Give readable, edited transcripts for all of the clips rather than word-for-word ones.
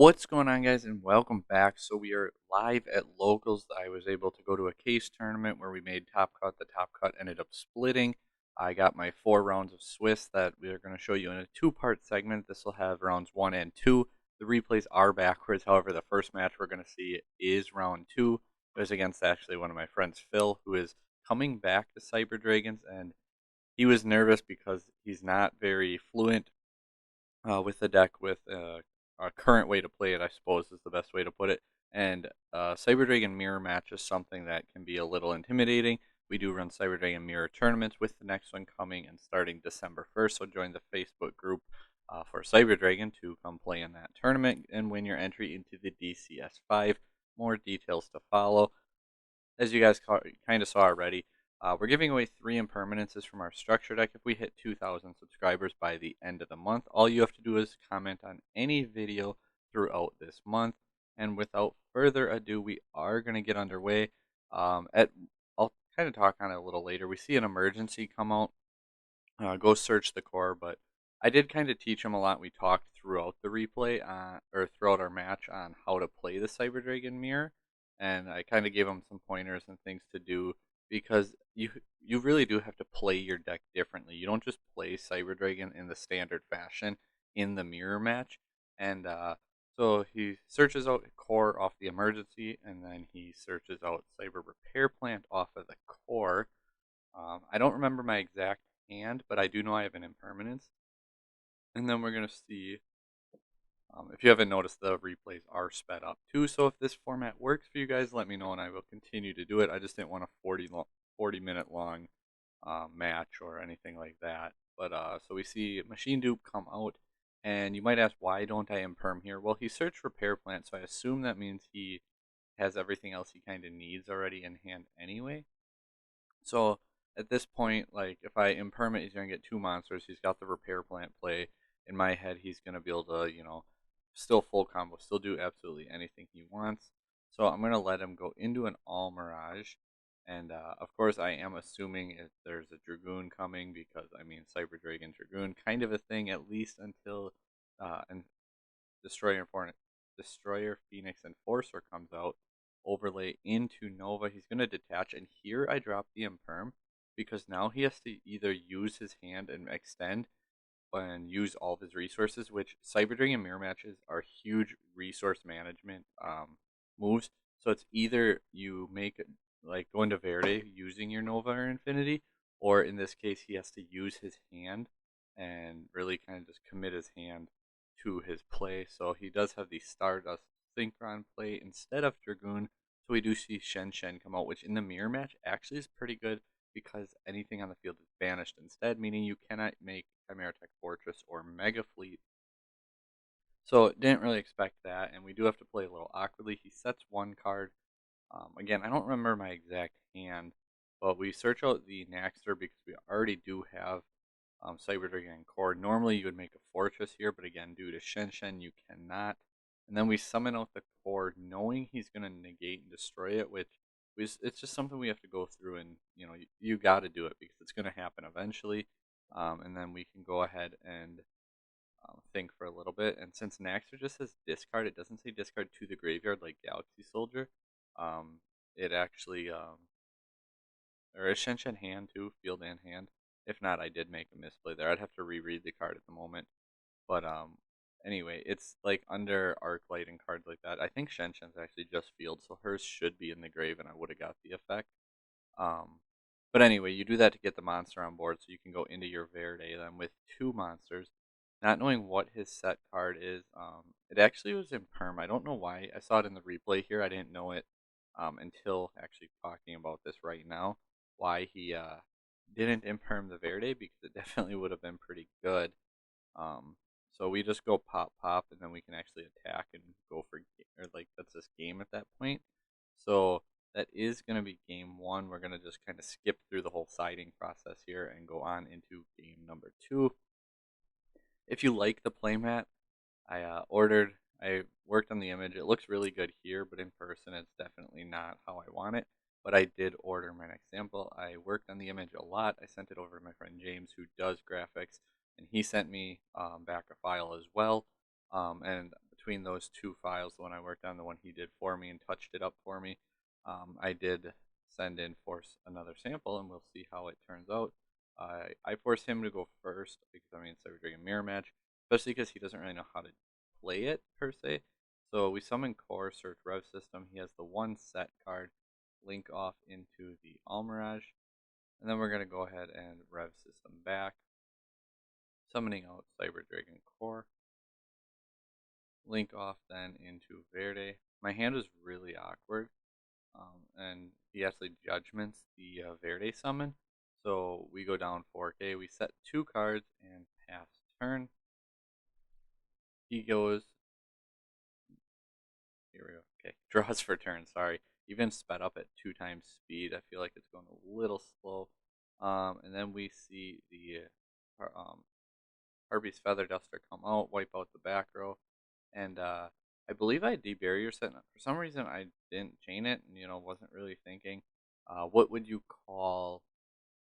What's going on, guys, and welcome back. So we are live at Locals. I was able to go to a case tournament where we made top cut. The top cut ended up splitting. I got my 4 rounds of Swiss that we are going to show you in a two-part segment. This will have rounds 1 and 2. The replays are backwards. However, the first match we're going to see is round 2. It was against actually one of my friends, Phil, who is coming back to Cyber Dragons, and he was nervous because he's not very fluent with the deck with a current way to play it, I suppose is the best way to put it. And Cyber Dragon Mirror match is something that can be a little intimidating. We do run Cyber Dragon Mirror tournaments with the next one coming and starting December 1st. So join the Facebook group for Cyber Dragon to come play in that tournament and win your entry into the DCS 5. More details to follow. As you guys kind of saw already, we're giving away 3 impermanences from our structure deck if we hit 2,000 subscribers by the end of the month. All you have to do is comment on any video throughout this month. And without further ado, we are going to get underway. I'll kind of talk on it a little later. We see an emergency come out. Go search the core, but I did kind of teach him a lot. We talked throughout the replay, or throughout our match, on how to play the Cyber Dragon Mirror, and I kind of gave him some pointers and things to do because you really do have to play your deck differently. You don't just play Cyber Dragon in the standard fashion in the mirror match, and so he searches out core off the emergency, and then he searches out Cyber Repair Plant off of the core. I don't remember my exact hand, but I do know I have an impermanence. And then we're going to see, if you haven't noticed, the replays are sped up too. So if this format works for you guys, let me know and I will continue to do it. I just didn't want a 40-minute long match or anything like that. But so we see Machine Dupe come out, and you might ask, why don't I imperm here? Well, he searched Repair Plant, so I assume that means he has everything else he kind of needs already in hand anyway. So at this point, like, if I imperm it, he's going to get 2 monsters. He's got the Repair Plant play. In my head, he's going to be able to, still full combo, still do absolutely anything he wants. So I'm going to let him go into an All Mirage. And of course, I am assuming if there's a Dragoon coming, because, I mean, Cyber Dragon Dragoon, kind of a thing, at least until and Destroyer, Phoenix, Enforcer comes out. Overlay into Nova. He's going to detach, and here I drop the imperm because now he has to either use his hand and extend and use all of his resources, which Cyber Dragon mirror matches are huge resource management moves. So it's either you make, like, go into Verde using your Nova or Infinity, or in this case he has to use his hand and really kind of just commit his hand to his play. So he does have the Stardust Synchron play instead of Dragoon. So we do see Shen come out, which in the mirror match actually is pretty good because anything on the field is banished instead, meaning you cannot make Chimera Tech Fortress or Mega Fleet. So didn't really expect that, and we do have to play a little awkwardly. He sets 1 card. Again, I don't remember my exact hand, but we search out the Naxter because we already do have Cyber Dragon Core. Normally you would make a Fortress here, but again, due to Shen you cannot. And then we summon out the core knowing he's going to negate and destroy it, which it's just something we have to go through, and you got to do it because it's going to happen eventually. And then we can go ahead and think for a little bit. And since Naxter just says discard, it doesn't say discard to the graveyard like Galaxy Soldier. It actually, or is Shen hand too, field and hand? If not, I did make a misplay there. I'd have to reread the card at the moment. But anyway, it's like under Arclight and cards like that. I think Shen's actually just field, so hers should be in the grave, and I would have got the effect. But anyway, you do that to get the monster on board, so you can go into your Verde then with 2 monsters. Not knowing what his set card is, it actually was imperm. I don't know why. I saw it in the replay here. I didn't know it until actually talking about this right now. Why he didn't imperm the Verde, because it definitely would have been pretty good. So we just go pop, and then we can actually attack and go for, or like, that's this game at that point. So that is going to be game 1. We're going to just kind of skip through the whole siding process here and go on into game number 2. If you like the playmat, I worked on the image. It looks really good here, but in person it's definitely not how I want it. But I did order my next sample. I worked on the image a lot. I sent it over to my friend James, who does graphics, and he sent me back a file as well. And between those two files, the one I worked on, the one he did for me and touched it up for me, I did send in for another sample, and we'll see how it turns out. I forced him to go first because I mean, Cyber Dragon mirror match, especially because he doesn't really know how to play it per se. So we summon core, search rev system. He has the one set card, link off into the Almirage, and then we're gonna go ahead and rev system back, summoning out Cyber Dragon core, link off then into Verde. My hand was really awkward, and he actually judgments the Verde summon. So we go down 4K, we set 2 cards and pass turn. He goes, here we go, okay, draws for turn, sorry. Even sped up at 2 times speed, I feel like it's going a little slow. And then we see the Harpy's Feather Duster come out, wipe out the back row. And I believe I had de-barrier set. For some reason, I didn't chain it and, wasn't really thinking. What would you call...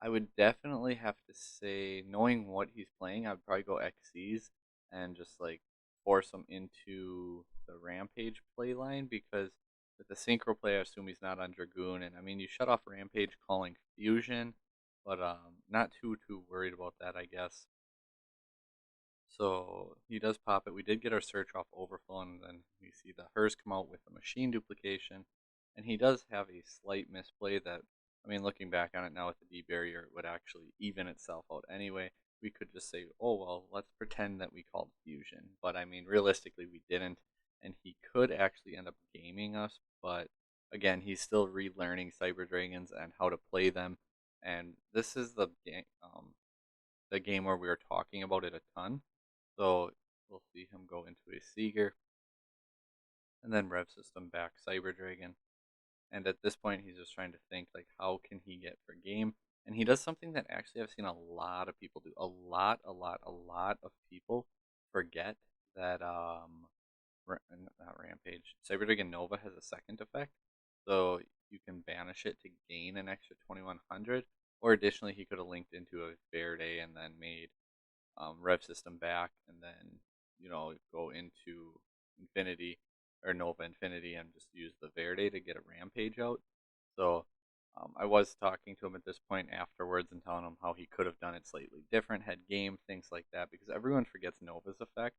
I would definitely have to say, knowing what he's playing, I would probably go XCs and just, like, force him into the Rampage play line, because with the Synchro play, I assume he's not on Dragoon. And, I mean, you shut off Rampage calling Fusion, but not too worried about that, I guess. So he does pop it. We did get our search off overflow, and then we see the hers come out with a machine duplication. And he does have a slight misplay that, I mean, looking back on it now with the D barrier, it would actually even itself out anyway. We could just say, oh, well, let's pretend that we called fusion. But I mean, realistically, we didn't. And he could actually end up gaming us. But again, he's still relearning Cyber Dragons and how to play them. And this is the game where we were talking about it a ton. So we'll see him go into a Seeger, and then rev system back Cyber Dragon. And at this point, he's just trying to think, like, how can he get for game? And he does something that actually I've seen a lot of people do. A lot of people forget that not Rampage. Cyber Dragon Nova has a second effect, so you can banish it to gain an extra 2100. Or additionally, he could have linked into a Verde and then made rev system back, and then go into Infinity or Nova Infinity and just use the Verde to get a Rampage out. So I was talking to him at this point afterwards and telling him how he could have done it slightly different, had game, things like that, because everyone forgets Nova's effect.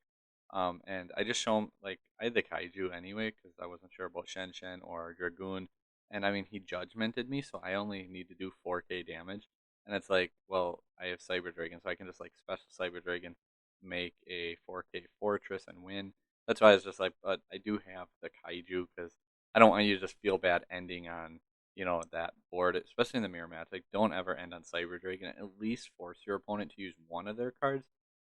And I just show him, like, I had the Kaiju anyway because I wasn't sure about Shen Shen or Dragoon. And I mean, he judgmented me, so I only need to do 4K damage. And it's like, well, I have Cyber Dragon, so I can just, like, special Cyber Dragon, make a 4K Fortress and win. That's why I was just like, but I do have the Kaiju because I don't want you to just feel bad ending on, that board, especially in the mirror match. Like, don't ever end on Cyber Dragon. At least force your opponent to use one of their cards.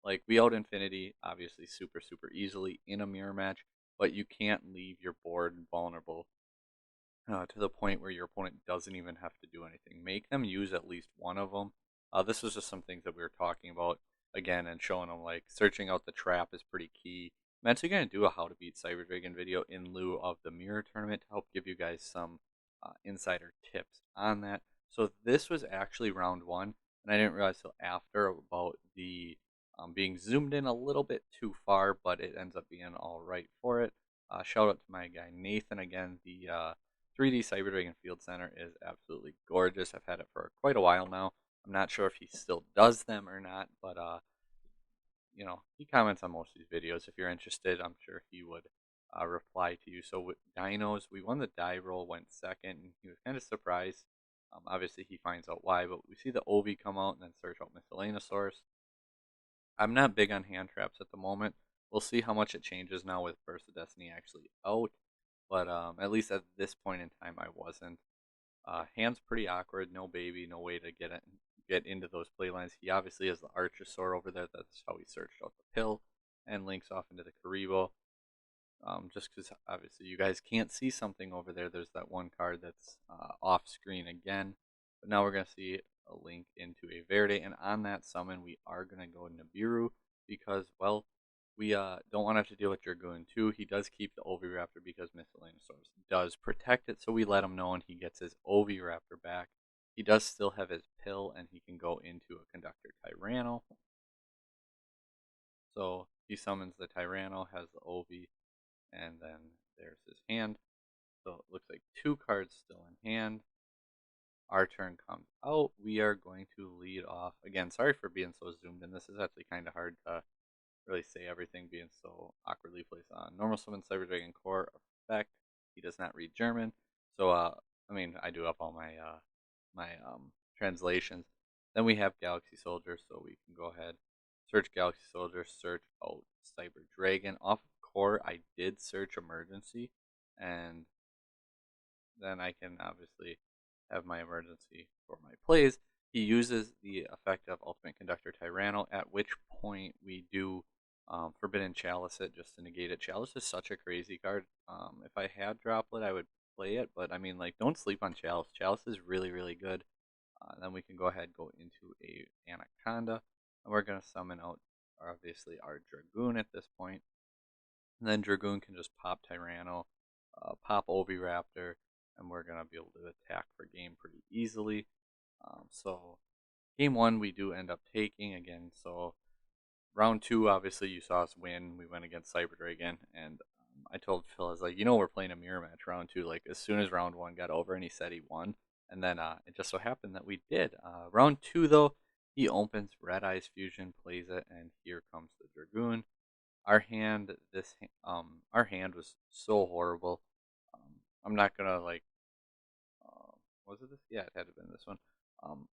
Like, we out Infinity, obviously super easily in a mirror match, but you can't leave your board vulnerable to the point where your opponent doesn't even have to do anything. Make them use at least one of them. This was just some things that we were talking about again and showing them, like, searching out the trap is pretty key. I'm actually going to do a how to beat Cyber Dragon video in lieu of the mirror tournament to help give you guys some insider tips on that. So this was actually round 1, and I didn't realize till after about the being zoomed in a little bit too far, but it ends up being all right for it. Shout out to my guy Nathan again. The 3D Cyber Dragon Field Center is absolutely gorgeous. I've had it for quite a while now. I'm not sure if he still does them or not, but he comments on most of these videos. If you're interested, I'm sure he would reply to you. So with Dinos, we won the die roll, went second, and he was kind of surprised. Obviously, he finds out why, but we see the Ovi come out and then search out Miscellaneosaurus. I'm not big on hand traps at the moment. We'll see how much it changes now with Burst of Destiny actually out. But at least at this point in time, I wasn't. Hand's pretty awkward. No baby, no way to get into those play lines. He obviously has the Archosaur over there. That's how he searched out the pill and links off into the Karibo. Just because obviously you guys can't see something over there. There's that one card that's off screen again. But now we're going to see a link into a Verde. And on that summon, we are going to go Nibiru because, well, we don't want to have to deal with Dragoon too. He does keep the Oviraptor because Miscellaneosaurus does protect it. So we let him know and he gets his Oviraptor back. He does still have his pill and he can go into a Conductor Tyranno. So he summons the Tyranno, has the Ovi, and then there's his hand. So it looks like 2 cards still in hand. Our turn comes out. We are going to lead off. Again, sorry for being so zoomed in. This is actually kind of hard to really say everything being so awkwardly placed on. Normal Summon Cyber Dragon Core effect. He does not read German. So, I mean, I do up all my translations. Then we have Galaxy Soldier, so we can go ahead, search Galaxy Soldier, search out Cyber Dragon. Off of Core, I did search Emergency, and then I can obviously have my emergency for my plays. He uses the effect of Ultimate Conductor Tyranno, at which point we do Forbidden Chalice it just to negate it. Chalice is such a crazy card. If I had Droplet, I would play it, but I mean, like, don't sleep on Chalice. Chalice is really, really good. Then we can go ahead and go into a Anaconda, and we're going to summon out, obviously, our Dragoon at this point. And then Dragoon can just pop Tyranno, pop Oviraptor, and we're going to be able to attack for game pretty easily. So game 1 we do end up taking again. So round 2, obviously you saw us win. We went against Cyber Dragon, and I told Phil, I was like, we're playing a mirror match round 2. Like, as soon as round 1 got over, and he said he won, and then it just so happened that we did. Round 2 though, he opens Red Eyes Fusion, plays it, and here comes the Dragoon. Our hand, our hand was so horrible. I'm not gonna like. Was it this? Yeah, it had to have been this one. Um,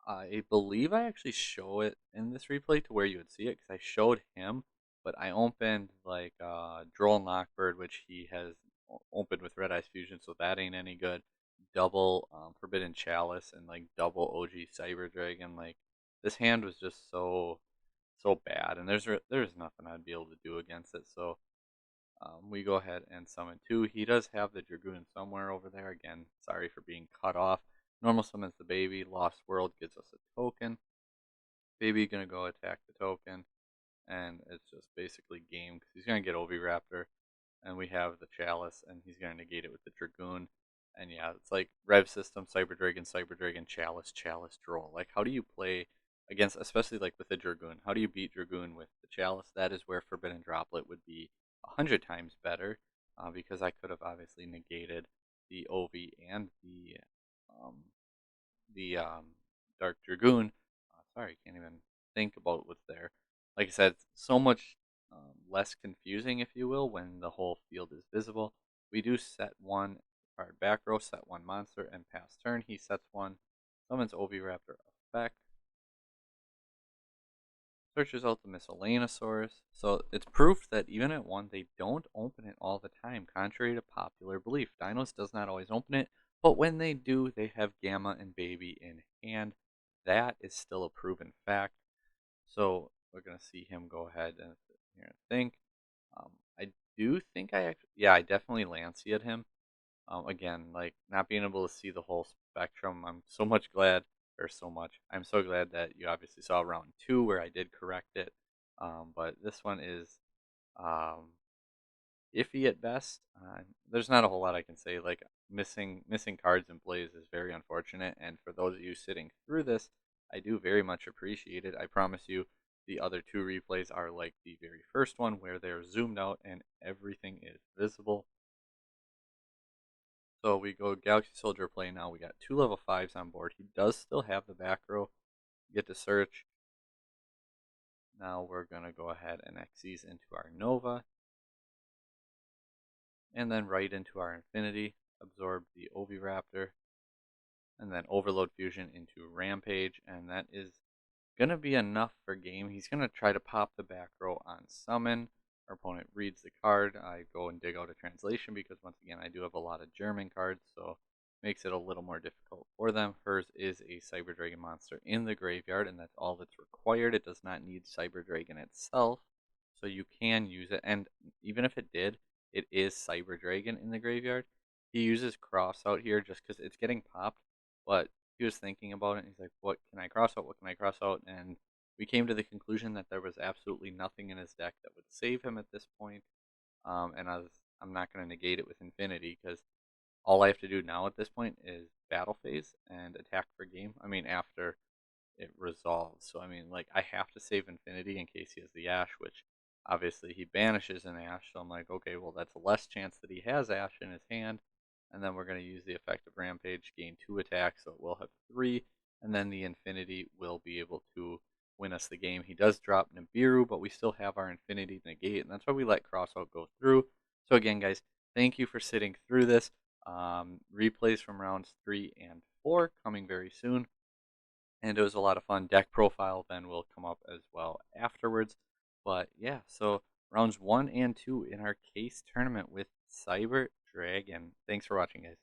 I believe I actually show it in this replay to where you would see it because I showed him, but I opened like Droll and Lockbird, which he has opened with Red Eyes Fusion, so that ain't any good. Double Forbidden Chalice and like double OG Cyber Dragon. Like, this hand was just so bad, and there's nothing I'd be able to do against it. So we go ahead and summon 2. He does have the Dragoon somewhere over there. Again, sorry for being cut off. Normal summons the baby. Lost World gives us a token. Baby gonna go attack the token, and it's just basically game because he's gonna get Oviraptor, and we have the Chalice, and he's gonna negate it with the Dragoon. And yeah, it's like Rev System, Cyber Dragon, Chalice, Chalice, Droll. Like, how do you play against, especially like with the Dragoon? How do you beat Dragoon with the Chalice? That is where Forbidden Droplet would be 100 times better, because I could have obviously negated the Ovi and um, the Dark Dragoon. Sorry, can't even think about what's there. Like I said, it's so much less confusing, if you will, when the whole field is visible. We do set 1 card back row, set 1 monster, and pass turn. He sets 1, summons Oviraptor effect, search results of Miscellaneosaurus. So it's proof that even at 1, they don't open it all the time, contrary to popular belief. Dinos does not always open it, but when they do, they have Gamma and Baby in hand. That is still a proven fact. So we're going to see him go ahead and sit here and think. I do think I definitely Lancey him. Again, like, not being able to see the whole spectrum, I'm so much glad, or so much, I'm so glad that you obviously saw round 2 where I did correct it. But this one is um, iffy at best. There's not a whole lot I can say. Like, missing cards and plays is very unfortunate, and for those of you sitting through this, I do very much appreciate it. I promise you, the other 2 replays are like the very first one where they're zoomed out and everything is visible. So we go Galaxy Soldier play now. We got 2 level 5s on board. He does still have the back row. Get to search. Now we're going to go ahead and Xyz into our Nova. And then right into our Infinity. Absorb the Oviraptor. And then Overload Fusion into Rampage. And that is going to be enough for game. He's going to try to pop the back row on Summon. Our opponent reads the card. I go and dig out a translation because, once again, I do have a lot of German cards, so makes it a little more difficult for them. Hers is a Cyber Dragon monster in the graveyard, and that's all that's required. It does not need Cyber Dragon itself, so you can use it. And even if it did, it is Cyber Dragon in the graveyard. He uses Cross out here just because it's getting popped, but he was thinking about it, and he's like, what can I cross out? What can I cross out? And we came to the conclusion that there was absolutely nothing in his deck that would save him at this point. And I'm not going to negate it with Infinity because all I have to do now at this point is battle phase and attack for game. I mean, after it resolves. So, I mean, like, I have to save Infinity in case he has the Ash, which Obviously, he banishes an Ash, so I'm like, okay, well, that's less chance that he has Ash in his hand. And then we're going to use the effect of Rampage, gain 2 attacks, so we'll have 3. And then the Infinity will be able to win us the game. He does drop Nibiru, but we still have our Infinity negate, and that's why we let Crossout go through. So again, guys, thank you for sitting through this. Replays from rounds 3 and 4 coming very soon. And it was a lot of fun. Deck profile then will come up as well afterwards. But yeah, so rounds 1 and 2 in our case tournament with Cyber Dragon. Thanks for watching, guys.